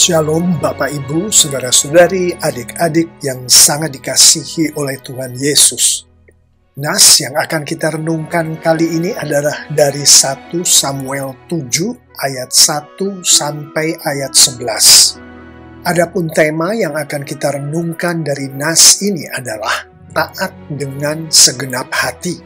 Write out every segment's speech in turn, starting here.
Shalom Bapak Ibu, Saudara-saudari, adik-adik yang sangat dikasihi oleh Tuhan Yesus. Nas yang akan kita renungkan kali ini adalah dari 1 Samuel 7 ayat 1 sampai ayat 11. Adapun tema yang akan kita renungkan dari Nas ini adalah taat dengan segenap hati.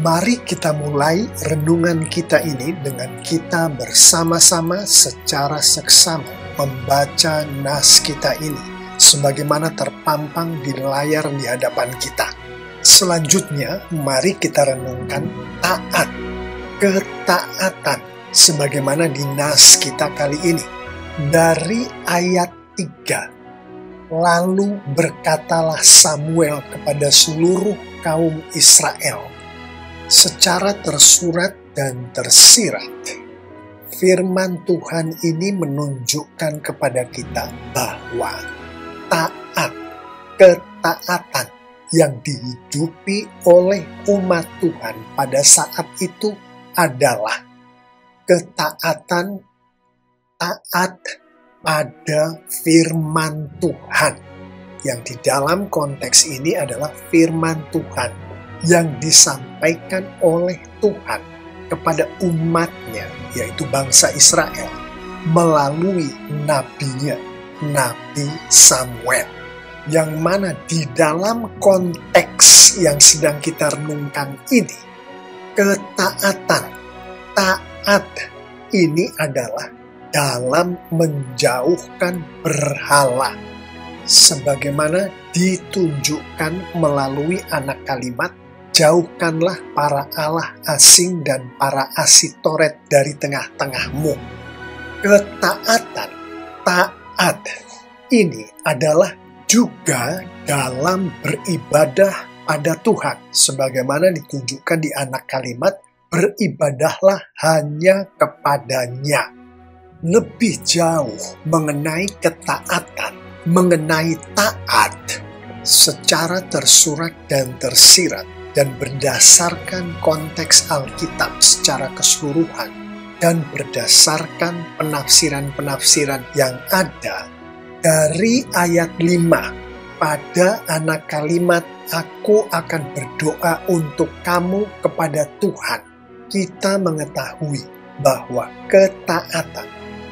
Mari kita mulai renungan kita ini dengan kita bersama-sama secara seksama membaca nas kita ini sebagaimana terpampang di layar di hadapan kita. Selanjutnya, mari kita renungkan taat, ketaatan sebagaimana di nas kita kali ini. Dari ayat 3, lalu berkatalah Samuel kepada seluruh kaum Israel secara tersurat dan tersirat. Firman Tuhan ini menunjukkan kepada kita bahwa taat, ketaatan yang dihidupi oleh umat Tuhan pada saat itu adalah ketaatan, taat pada firman Tuhan. Yang di dalam konteks ini adalah firman Tuhan yang disampaikan oleh Tuhan kepada umatnya, yaitu bangsa Israel, melalui nabinya, Nabi Samuel. Yang mana di dalam konteks yang sedang kita renungkan ini, ketaatan, taat ini adalah dalam menjauhkan berhala. Sebagaimana ditunjukkan melalui anak kalimat, jauhkanlah para allah asing dan para asitoret dari tengah-tengahmu. Ketaatan, taat ini adalah juga dalam beribadah pada Tuhan. Sebagaimana ditunjukkan di anak kalimat, beribadahlah hanya kepadanya. Lebih jauh mengenai ketaatan, mengenai taat secara tersurat dan tersirat, dan berdasarkan konteks Alkitab secara keseluruhan dan berdasarkan penafsiran-penafsiran yang ada dari ayat 5 pada anak kalimat aku akan berdoa untuk kamu kepada Tuhan. Kita mengetahui bahwa ketaatan,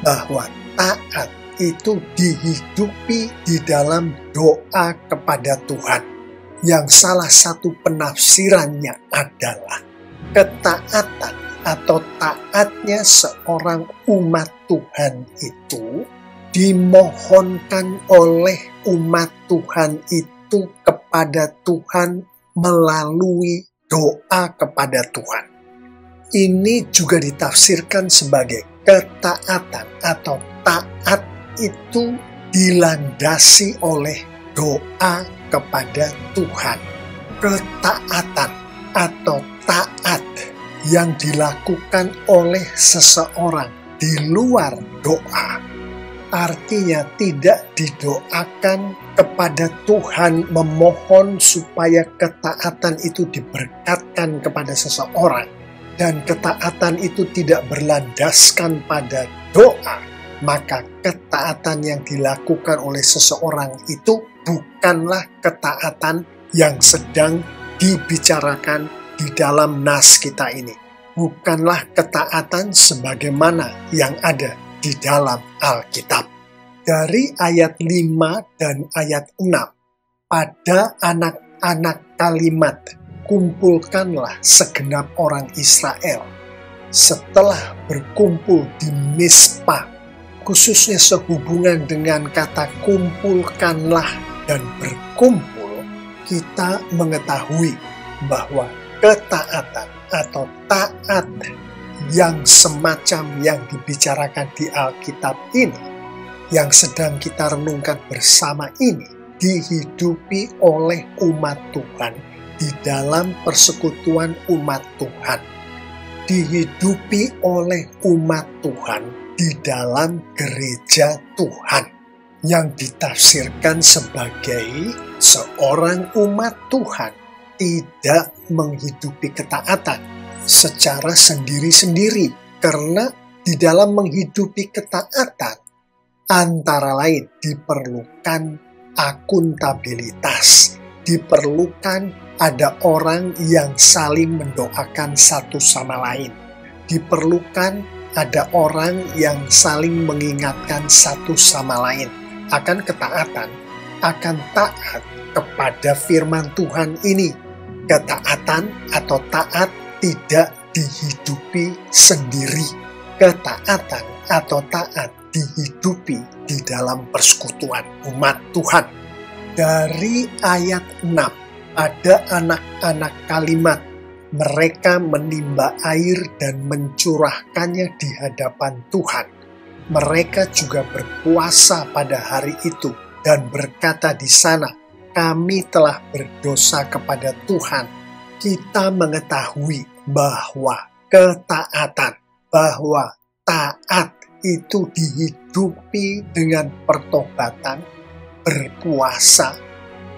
bahwa taat itu dihidupi di dalam doa kepada Tuhan. Yang salah satu penafsirannya adalah ketaatan atau taatnya seorang umat Tuhan itu dimohonkan oleh umat Tuhan itu kepada Tuhan melalui doa kepada Tuhan. Ini juga ditafsirkan sebagai ketaatan atau taat itu dilandasi oleh doa kepada Tuhan. Ketaatan atau taat yang dilakukan oleh seseorang di luar doa, artinya tidak didoakan kepada Tuhan memohon supaya ketaatan itu diberkatkan kepada seseorang, dan ketaatan itu tidak berlandaskan pada doa, maka ketaatan yang dilakukan oleh seseorang itu bukanlah ketaatan yang sedang dibicarakan di dalam nas kita ini. Bukanlah ketaatan sebagaimana yang ada di dalam Alkitab. Dari ayat 5 dan ayat 6, pada anak-anak kalimat, kumpulkanlah segenap orang Israel. Setelah berkumpul di Mispa, khususnya sehubungan dengan kata kumpulkanlah dan berkumpul, kita mengetahui bahwa ketaatan atau taat yang semacam yang dibicarakan di Alkitab ini, yang sedang kita renungkan bersama ini, dihidupi oleh umat Tuhan di dalam persekutuan umat Tuhan, dihidupi oleh umat Tuhan di dalam gereja Tuhan, yang ditafsirkan sebagai seorang umat Tuhan tidak menghidupi ketaatan secara sendiri-sendiri, karena di dalam menghidupi ketaatan Antara lain diperlukan akuntabilitas, diperlukan ada orang yang saling mendoakan satu sama lain, diperlukan ada orang yang saling mengingatkan satu sama lain akan ketaatan, akan taat kepada firman Tuhan ini. Ketaatan atau taat tidak dihidupi sendiri. Ketaatan atau taat dihidupi di dalam persekutuan umat Tuhan. Dari ayat 6, ada anak-anak kalimat, mereka menimba air dan mencurahkannya di hadapan Tuhan. Mereka juga berpuasa pada hari itu dan berkata di sana, kami telah berdosa kepada Tuhan. Kita mengetahui bahwa ketaatan, bahwa taat itu dihidupi dengan pertobatan, berpuasa,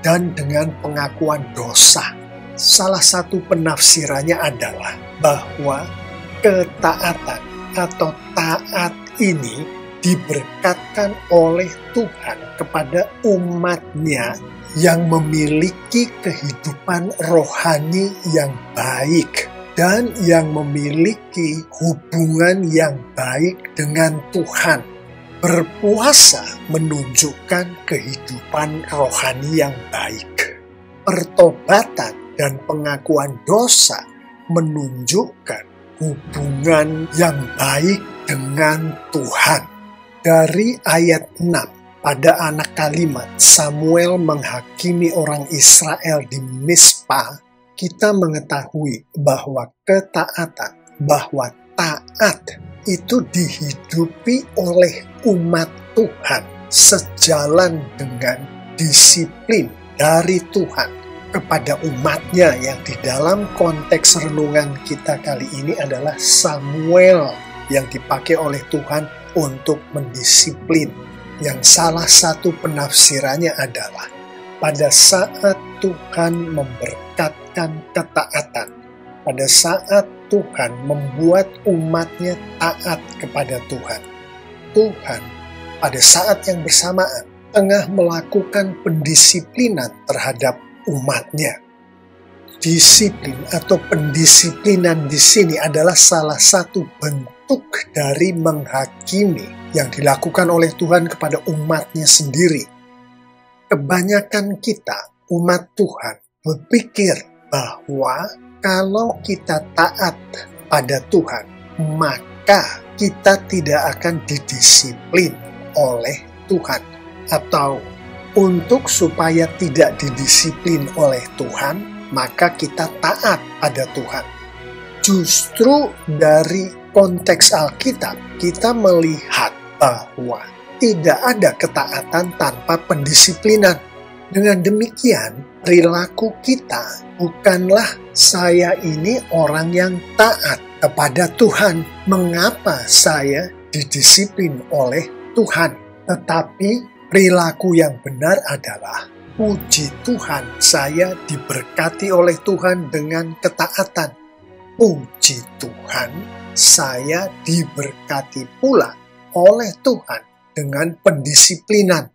dan dengan pengakuan dosa. Salah satu penafsirannya adalah bahwa ketaatan atau taat ini diberkatkan oleh Tuhan kepada umat-Nya yang memiliki kehidupan rohani yang baik dan yang memiliki hubungan yang baik dengan Tuhan. Berpuasa menunjukkan kehidupan rohani yang baik. Pertobatan dan pengakuan dosa menunjukkan hubungan yang baik dengan Tuhan. Dari ayat 6, pada anak kalimat Samuel menghakimi orang Israel di Mispa, kita mengetahui bahwa ketaatan, bahwa taat itu dihidupi oleh umat Tuhan sejalan dengan disiplin dari Tuhan kepada umatnya yang di dalam konteks renungan kita kali ini adalah Samuel yang dipakai oleh Tuhan untuk mendisiplin. Yang salah satu penafsirannya adalah pada saat Tuhan memberkatkan ketaatan, pada saat Tuhan membuat umatnya taat kepada Tuhan, Tuhan pada saat yang bersamaan tengah melakukan pendisiplinan terhadap umatnya. Disiplin atau pendisiplinan di sini adalah salah satu bentuk dari menghakimi yang dilakukan oleh Tuhan kepada umatnya sendiri. Kebanyakan kita, umat Tuhan, berpikir bahwa kalau kita taat pada Tuhan, maka kita tidak akan didisiplin oleh Tuhan. Atau untuk supaya tidak didisiplin oleh Tuhan, maka kita taat pada Tuhan. Justru dari konteks Alkitab, kita melihat bahwa tidak ada ketaatan tanpa pendisiplinan. Dengan demikian, perilaku kita bukanlah saya ini orang yang taat kepada Tuhan. Mengapa saya didisiplin oleh Tuhan? Tetapi perilaku yang benar adalah puji Tuhan, saya diberkati oleh Tuhan dengan ketaatan. Puji Tuhan, saya diberkati pula oleh Tuhan dengan pendisiplinan.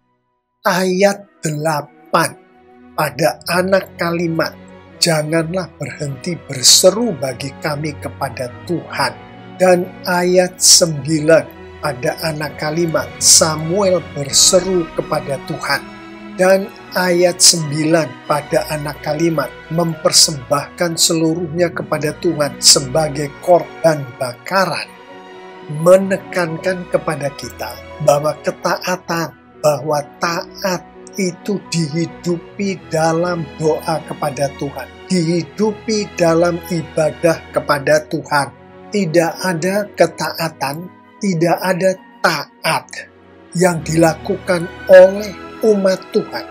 Ayat 8 pada anak kalimat, janganlah berhenti berseru bagi kami kepada Tuhan. Dan ayat 9 pada anak kalimat, Samuel berseru kepada Tuhan. Dan ayat 9 pada anak kalimat mempersembahkan seluruhnya kepada Tuhan sebagai korban bakaran, menekankan kepada kita bahwa ketaatan, bahwa taat itu dihidupi dalam doa kepada Tuhan, dihidupi dalam ibadah kepada Tuhan. Tidak ada ketaatan, tidak ada taat yang dilakukan oleh umat Tuhan,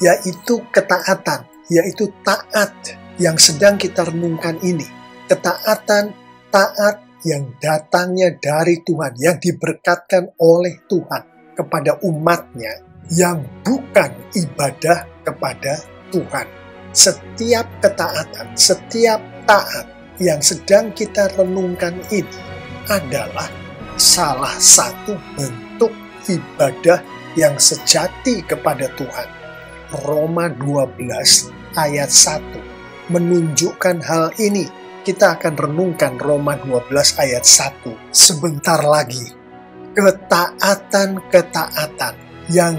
yaitu ketaatan, yaitu taat yang sedang kita renungkan ini. Ketaatan, taat yang datangnya dari Tuhan, yang diberkatkan oleh Tuhan kepada umatnya, yang bukan ibadah kepada Tuhan. Setiap ketaatan, setiap taat yang sedang kita renungkan ini adalah salah satu bentuk ibadah yang sejati kepada Tuhan. Roma 12 ayat 1 menunjukkan hal ini. Kita akan renungkan Roma 12 ayat 1 sebentar lagi. Ketaatan-ketaatan yang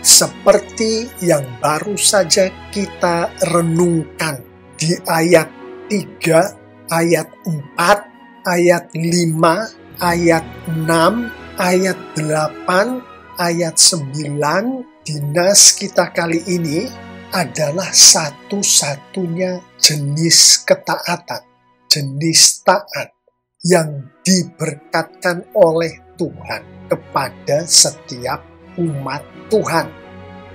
seperti yang baru saja kita renungkan di ayat 3, ayat 4, ayat 5, ayat 6, ayat 8, ayat 9 di nas kita kali ini adalah satu-satunya jenis ketaatan, jenis taat yang diberkatkan oleh Tuhan kepada setiap umat Tuhan.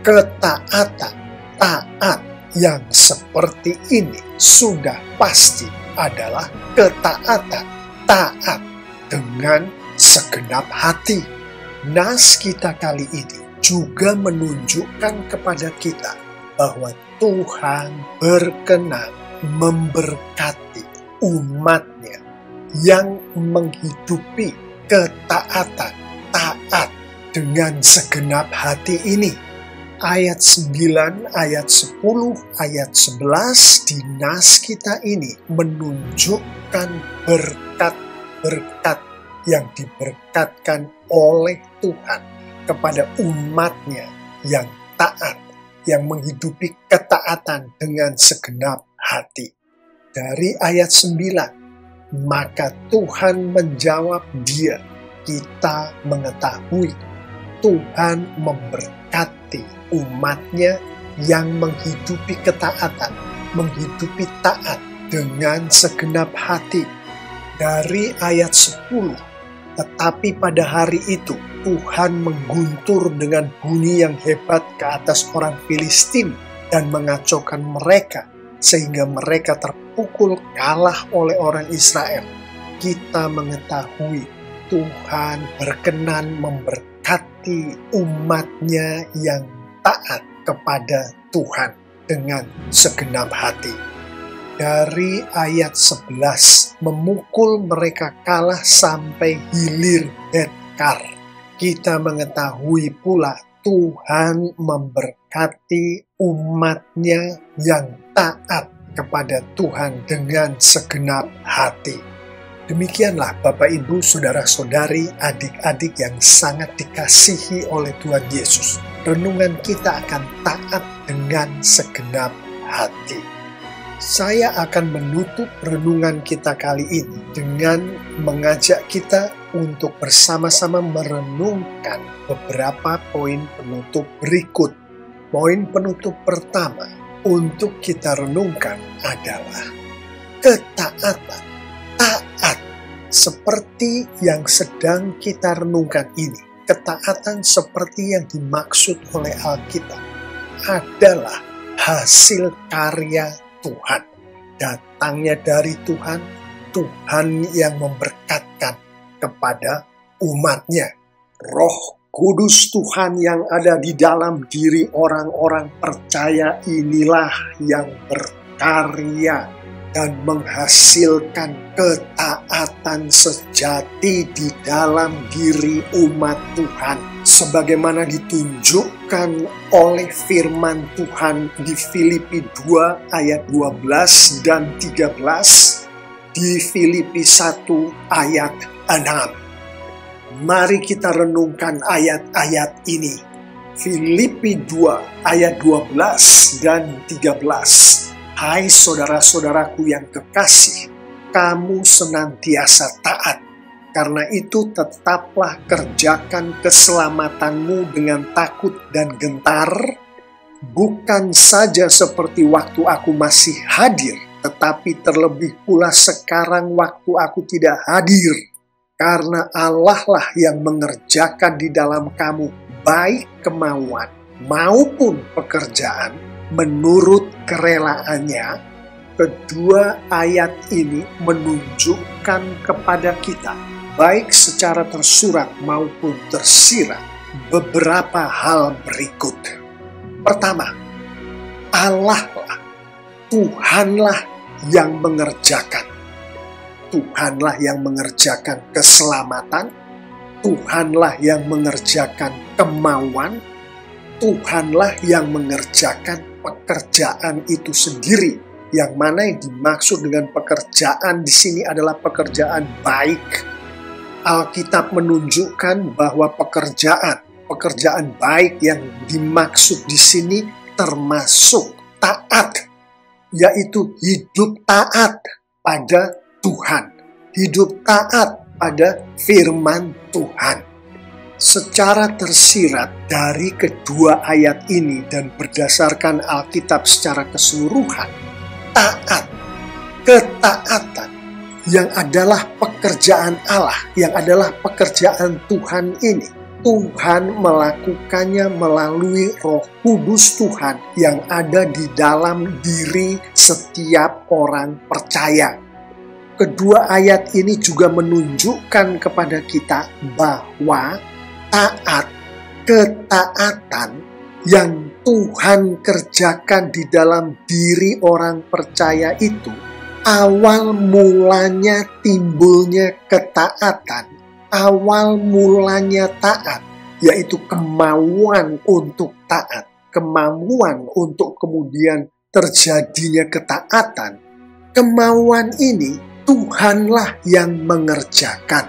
Ketaatan, taat yang seperti ini sudah pasti adalah ketaatan, taat dengan segenap hati. Nas kita kali ini juga menunjukkan kepada kita bahwa Tuhan berkenan memberkati umatnya yang menghidupi ketaatan, taat dengan segenap hati ini. Ayat 9, ayat 10, ayat 11 di nas kita ini menunjukkan berkat-berkat yang diberkatkan oleh Tuhan kepada umatnya yang taat, yang menghidupi ketaatan dengan segenap hati. Dari ayat 9, maka Tuhan menjawab dia, kita mengetahui Tuhan memberkati umatnya yang menghidupi ketaatan, menghidupi taat dengan segenap hati. Dari ayat 10, tetapi pada hari itu Tuhan mengguntur dengan bunyi yang hebat ke atas orang Filistin dan mengacaukan mereka sehingga mereka terpukul kalah oleh orang Israel. Kita mengetahui Tuhan berkenan memberkati umatnya yang taat kepada Tuhan dengan segenap hati. Dari ayat 11, memukul mereka kalah sampai hilir Bet-kar. Kita mengetahui pula Tuhan memberkati umatnya yang taat kepada Tuhan dengan segenap hati. Demikianlah Bapak Ibu, Saudara-saudari, adik-adik yang sangat dikasihi oleh Tuhan Yesus. Renungan kita akan taat dengan segenap hati. Saya akan menutup renungan kita kali ini dengan mengajak kita untuk bersama-sama merenungkan beberapa poin penutup berikut. Poin penutup pertama untuk kita renungkan adalah ketaatan, taat seperti yang sedang kita renungkan ini. Ketaatan seperti yang dimaksud oleh Alkitab adalah hasil karya Tuhan. Datangnya dari Tuhan, Tuhan yang memberkatkan kepada umatnya. Roh Kudus Tuhan yang ada di dalam diri orang-orang percaya inilah yang berkarya dan menghasilkan ketaatan sejati di dalam diri umat Tuhan. Sebagaimana ditunjukkan oleh firman Tuhan di Filipi 2 ayat 12 dan 13, di Filipi 1 ayat 6. Mari kita renungkan ayat-ayat ini. Filipi 2 ayat 12 dan 13. Hai saudara-saudaraku yang kekasih, kamu senantiasa taat. Karena itu tetaplah kerjakan keselamatanmu dengan takut dan gentar, bukan saja seperti waktu aku masih hadir, tetapi terlebih pula sekarang waktu aku tidak hadir. Karena Allah lah yang mengerjakan di dalam kamu baik kemauan maupun pekerjaan menurut kerelaannya. Kedua ayat ini menunjukkan kepada kita, baik secara tersurat maupun tersirat, beberapa hal berikut. Pertama, Allah lah, Tuhanlah yang mengerjakan. Tuhanlah yang mengerjakan keselamatan, Tuhanlah yang mengerjakan kemauan, Tuhanlah yang mengerjakan pekerjaan itu sendiri. Yang mana yang dimaksud dengan pekerjaan di sini adalah pekerjaan baik. Alkitab menunjukkan bahwa pekerjaan baik yang dimaksud di sini termasuk taat, yaitu hidup taat pada Tuhan, hidup taat pada firman Tuhan. Secara tersirat dari kedua ayat ini dan berdasarkan Alkitab secara keseluruhan, ketaatan yang adalah pekerjaan Allah, yang adalah pekerjaan Tuhan ini, Tuhan melakukannya melalui Roh Kudus Tuhan yang ada di dalam diri setiap orang percaya. Kedua ayat ini juga menunjukkan kepada kita bahwa ketaatan yang Tuhan kerjakan di dalam diri orang percaya itu, awal mulanya timbulnya ketaatan, awal mulanya taat, yaitu kemauan untuk taat, kemauan untuk kemudian terjadinya ketaatan. Kemauan ini Tuhanlah yang mengerjakan.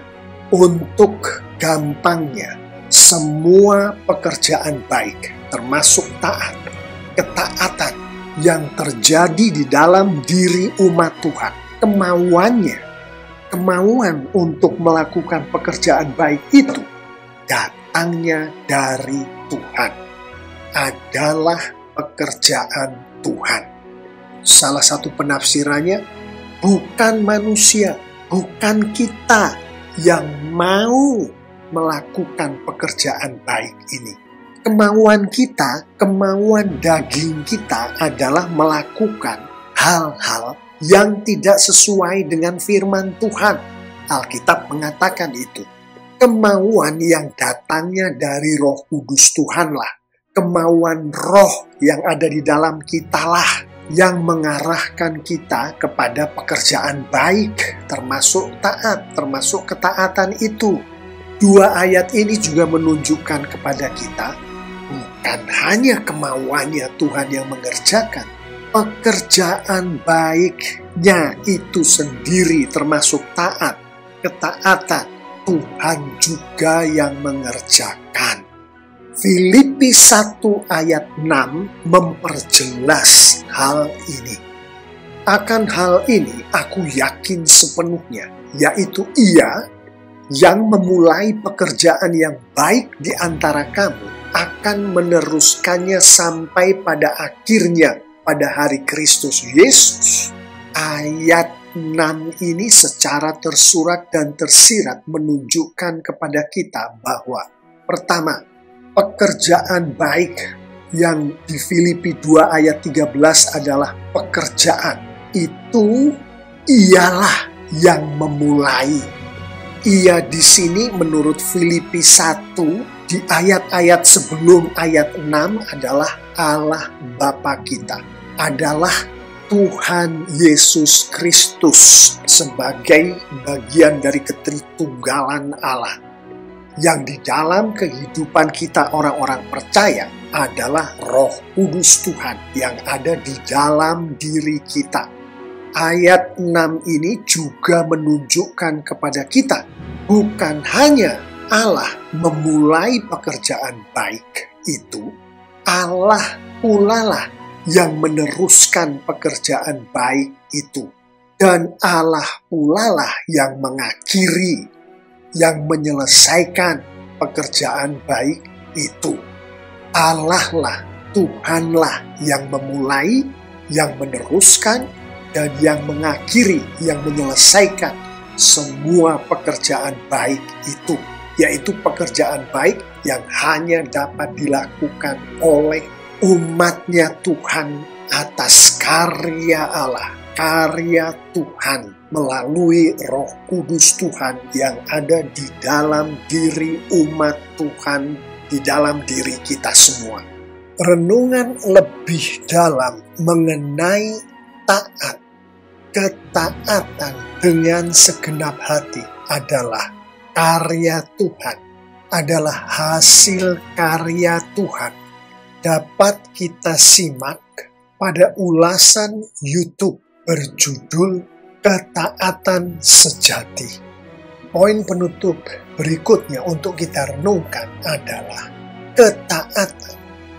Untuk gampangnya, semua pekerjaan baik, termasuk taat, ketaatan yang terjadi di dalam diri umat Tuhan, kemauan untuk melakukan pekerjaan baik itu datangnya dari Tuhan, adalah pekerjaan Tuhan. Salah satu penafsirannya, bukan manusia, bukan kita yang mau melakukan pekerjaan baik ini. Kemauan kita, kemauan daging kita adalah melakukan hal-hal yang tidak sesuai dengan firman Tuhan. Alkitab mengatakan itu. Kemauan yang datangnya dari Roh Kudus Tuhanlah. Kemauan roh yang ada di dalam kitalah yang mengarahkan kita kepada pekerjaan baik, termasuk taat, termasuk ketaatan itu. Dua ayat ini juga menunjukkan kepada kita, bukan hanya kemauannya Tuhan yang mengerjakan, pekerjaan baiknya itu sendiri termasuk taat, ketaatan, Tuhan juga yang mengerjakan. Filipi 1 ayat 6 memperjelas hal ini. Akan hal ini aku yakin sepenuhnya, yaitu Ia yang memulai pekerjaan yang baik di antara kamu akan meneruskannya sampai pada akhirnya pada hari Kristus Yesus. Ayat 6 ini secara tersurat dan tersirat menunjukkan kepada kita bahwa pertama, pekerjaan baik yang di Filipi 2 ayat 13 adalah pekerjaan itu ialah yang memulai. Ia di sini menurut Filipi 1 di ayat-ayat sebelum ayat 6 adalah Allah Bapa kita, adalah Tuhan Yesus Kristus sebagai bagian dari ketritunggalan Allah. Yang di dalam kehidupan kita orang-orang percaya adalah Roh Kudus Tuhan yang ada di dalam diri kita. Ayat 6 ini juga menunjukkan kepada kita, bukan hanya Allah memulai pekerjaan baik itu, Allah pula lah yang meneruskan pekerjaan baik itu. Dan Allah pula lah yang mengakhiri, yang menyelesaikan pekerjaan baik itu. Allah lah, Tuhanlah yang memulai, yang meneruskan, dan yang mengakhiri, yang menyelesaikan semua pekerjaan baik itu. Yaitu pekerjaan baik yang hanya dapat dilakukan oleh umatnya Tuhan atas karya Allah, karya Tuhan melalui Roh Kudus Tuhan yang ada di dalam diri umat Tuhan, di dalam diri kita semua. Renungan lebih dalam mengenai ketaatan dengan segenap hati adalah karya Tuhan, adalah hasil karya Tuhan, dapat kita simak pada ulasan YouTube berjudul Ketaatan Sejati. Poin penutup berikutnya untuk kita renungkan adalah ketaatan,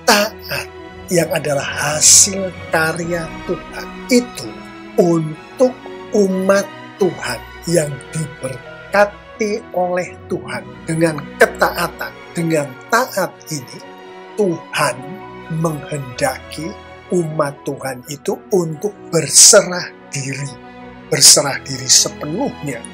taat yang adalah hasil karya Tuhan itu untuk umat Tuhan yang diberkati oleh Tuhan. Dengan ketaatan, dengan taat ini, Tuhan menghendaki umat Tuhan itu untuk berserah diri sepenuhnya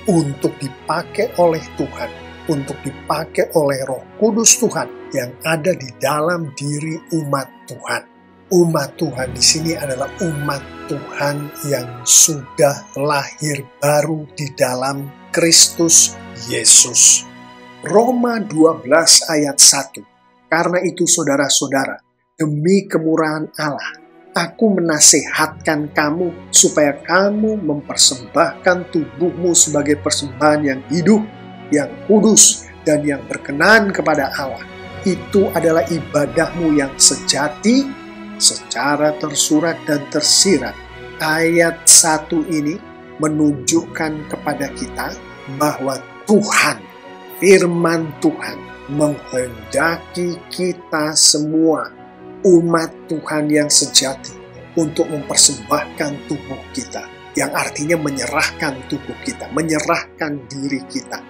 untuk dipakai oleh Tuhan, untuk dipakai oleh Roh Kudus Tuhan yang ada di dalam diri umat Tuhan. Umat Tuhan di sini adalah umat Tuhan yang sudah lahir baru di dalam Kristus Yesus. Roma 12 ayat 1. Karena itu saudara-saudara, demi kemurahan Allah, aku menasehatkan kamu supaya kamu mempersembahkan tubuhmu sebagai persembahan yang hidup, yang kudus, dan yang berkenan kepada Allah. Itu adalah ibadahmu yang sejati, secara tersurat dan tersirat. Ayat 1 ini menunjukkan kepada kita bahwa Tuhan, firman Tuhan, menghendaki kita semua, umat Tuhan yang sejati, untuk mempersembahkan tubuh kita, yang artinya menyerahkan tubuh kita, menyerahkan diri kita.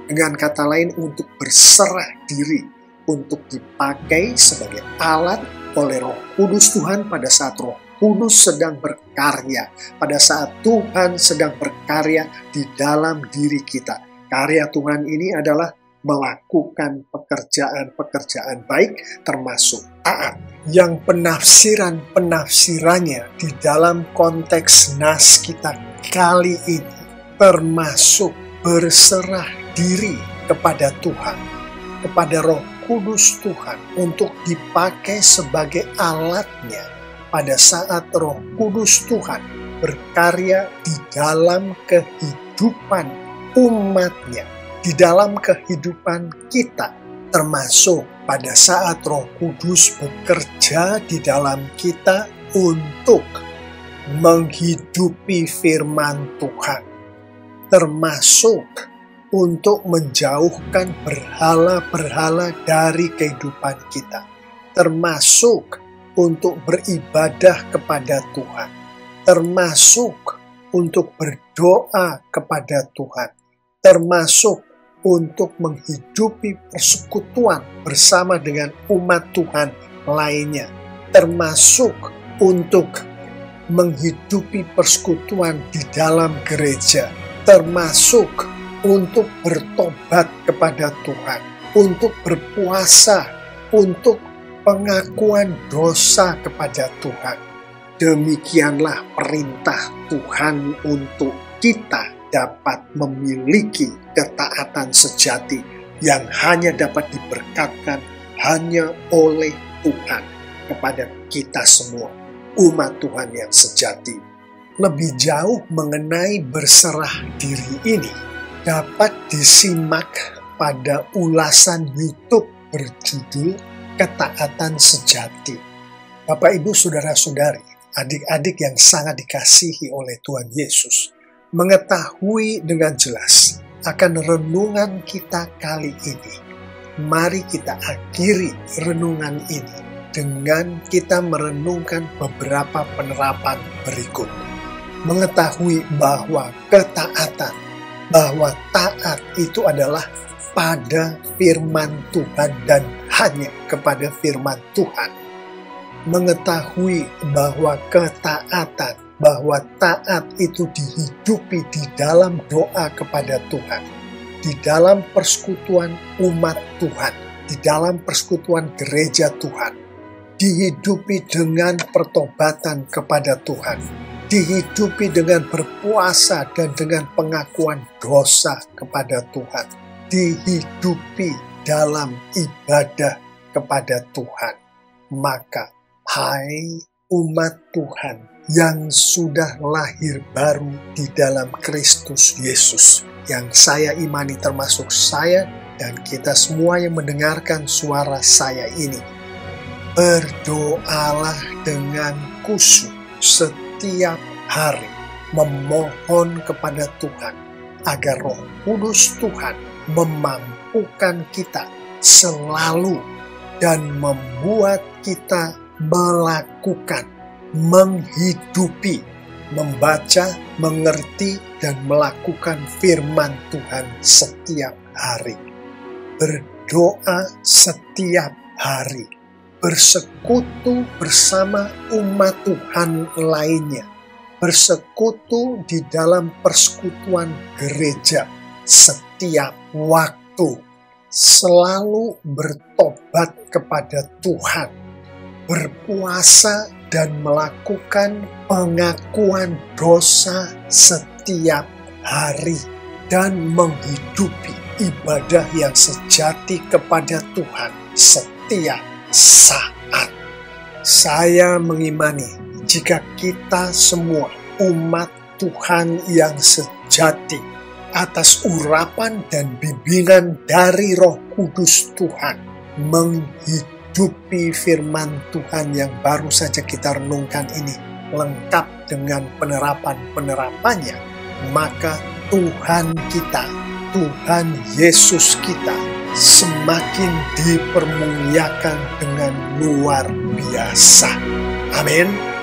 Dengan kata lain, untuk berserah diri, untuk dipakai sebagai alat oleh Roh Kudus Tuhan pada saat Roh Kudus sedang berkarya, pada saat Tuhan sedang berkarya di dalam diri kita. Karya Tuhan ini adalah melakukan pekerjaan-pekerjaan baik, termasuk taat, yang penafsirannya di dalam konteks nas kita kali ini termasuk berserah diri kepada Tuhan, kepada Roh Kudus Tuhan, untuk dipakai sebagai alatnya pada saat Roh Kudus Tuhan berkarya di dalam kehidupan umatnya, di dalam kehidupan kita, termasuk pada saat Roh Kudus bekerja di dalam kita untuk menghidupi firman Tuhan, termasuk untuk menjauhkan berhala-berhala dari kehidupan kita, termasuk untuk beribadah kepada Tuhan, termasuk untuk berdoa kepada Tuhan, termasuk untuk menghidupi persekutuan bersama dengan umat Tuhan lainnya, termasuk untuk menghidupi persekutuan di dalam gereja, termasuk untuk bertobat kepada Tuhan, untuk berpuasa, untuk pengakuan dosa kepada Tuhan. Demikianlah perintah Tuhan untuk kita dapat memiliki ketaatan sejati yang hanya dapat diberkatkan hanya oleh Tuhan kepada kita semua, umat Tuhan yang sejati. Lebih jauh mengenai berserah diri ini dapat disimak pada ulasan YouTube berjudul Ketaatan Sejati. Bapak, Ibu, Saudara-saudari, adik-adik yang sangat dikasihi oleh Tuhan Yesus, mengetahui dengan jelas akan renungan kita kali ini. Mari kita akhiri renungan ini dengan kita merenungkan beberapa penerapan berikut. Mengetahui bahwa ketaatan, bahwa taat itu adalah pada firman Tuhan dan hanya kepada firman Tuhan. Mengetahui bahwa ketaatan, bahwa taat itu dihidupi di dalam doa kepada Tuhan, di dalam persekutuan umat Tuhan, di dalam persekutuan gereja Tuhan, dihidupi dengan pertobatan kepada Tuhan, dihidupi dengan berpuasa dan dengan pengakuan dosa kepada Tuhan, dihidupi dalam ibadah kepada Tuhan. Maka, hai umat Tuhan yang sudah lahir baru di dalam Kristus Yesus, yang saya imani termasuk saya dan kita semua yang mendengarkan suara saya ini. Berdoalah dengan khusyuk setiap hari, memohon kepada Tuhan agar Roh Kudus Tuhan memampukan kita selalu dan membuat kita melakukan, menghidupi, membaca, mengerti, dan melakukan firman Tuhan setiap hari. Berdoa setiap hari, bersekutu bersama umat Tuhan lainnya, bersekutu di dalam persekutuan gereja setiap waktu, selalu bertobat kepada Tuhan, berpuasa dan melakukan pengakuan dosa setiap hari, dan menghidupi ibadah yang sejati kepada Tuhan setiap saat. Saya mengimani jika kita semua umat Tuhan yang sejati atas urapan dan bimbingan dari Roh Kudus Tuhan menghidupi firman Tuhan yang baru saja kita renungkan ini lengkap dengan penerapan-penerapannya, maka Tuhan kita, Tuhan Yesus kita semakin dipermuliakan dengan luar biasa. Amin.